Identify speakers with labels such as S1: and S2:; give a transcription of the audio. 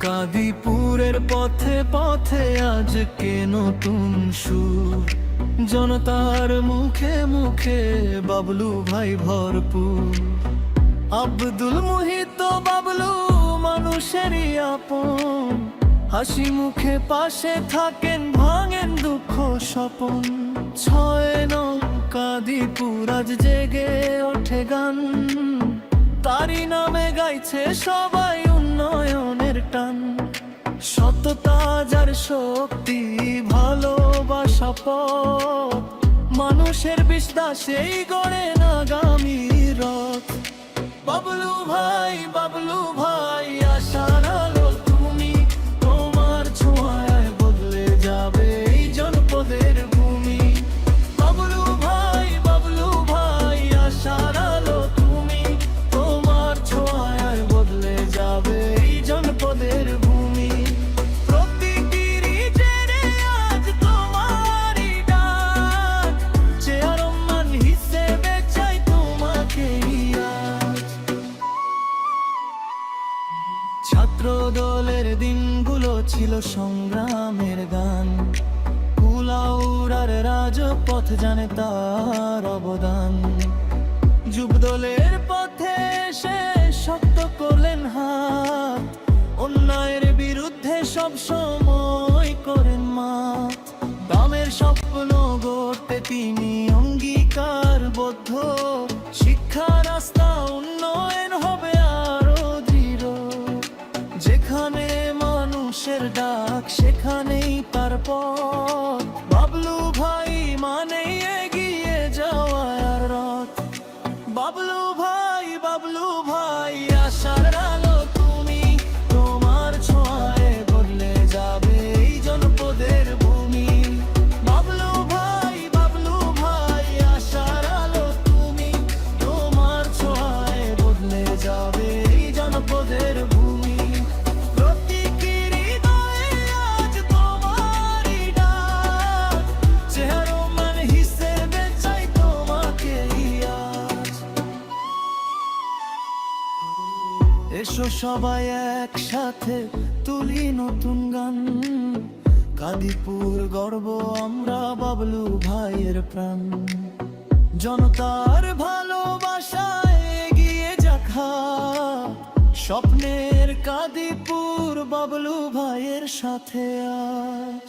S1: কাদিপুরের পথে পথে আজকে নতুন সুর, জনতার মুখে মুখে বাবলু ভাই ভরপুর। আব্দুল মুহিত বাবলু মানুষেরই আপন, হাসি মুখে পাশে থাকেন, ভাঙেন দুঃখ স্বপন। ৬ নং কাদিপুর আজ জেগে ওঠে গান, তারি নামে গাইছে সবাই উন্নয়নের টান। সততা যার শক্তি, ভালোবাসা পথ, মানুষের বিশ্বাসেই গড়েন আগামী রথ। বাবলু ভাই আশার আলো তুমি, তোমার ছোঁয়ায় বদলে যাবে এই জনপদের ভূমি। বাবলু ভাই আশার আলো তুমি, তোমার ছোঁয়ায় বদলে যাবে এই জনপদের ভূমি। প্রতিটি জেরে আজ তোমারই ডাক, চেয়ারম্যান হিসেবে চাই তোমাকে আজ। ছাত্র দলের দিনগুলো ছিল সংগ্রামের গান, কুলাউড়ার রাজপথ জানে তার অবদান। যুব দলের পথে এসে শক্ত করলেন হাত, অন্যায়ের বিরুদ্ধে সব সময় করেন মাত। গ্রামের স্বপ্ন গড়তে তিনি অঙ্গীকারবদ্ধ, শিক্ষা রাস্তা উন্নয়ন হবে আরো দৃঢ়। যেখানে মানুষের ডাক সেখানেই তার পথ, বাবলু ভাই মানেই এগিয়ে যাওয়ার রথ। বাবলু ভাই আশার আলো তুমি, তোমার ছোঁয়ায় বদলে যাবে এই জনপদের ভূমি। বাবলু ভাই আশার আলো তুমি, তোমার ছোঁয়ায় বদলে যাবে এই জনপদের ভূমি। প্রতীকী হৃদয়ে আজ তোমারই ডাক, চেয়ারম্যান হিসেবে চাই তোমাকে আজ। এসো সবাই একসাথে তুলি নতুন গান, কাদিপুর গর্ব আমরা বাবলু ভাইয়ের প্রাণ। জনতার ভালোবাসায় এগিয়ে যাখা, স্বপ্নের কাদিপুর বাবলু ভাইয়ের সাথে আজ।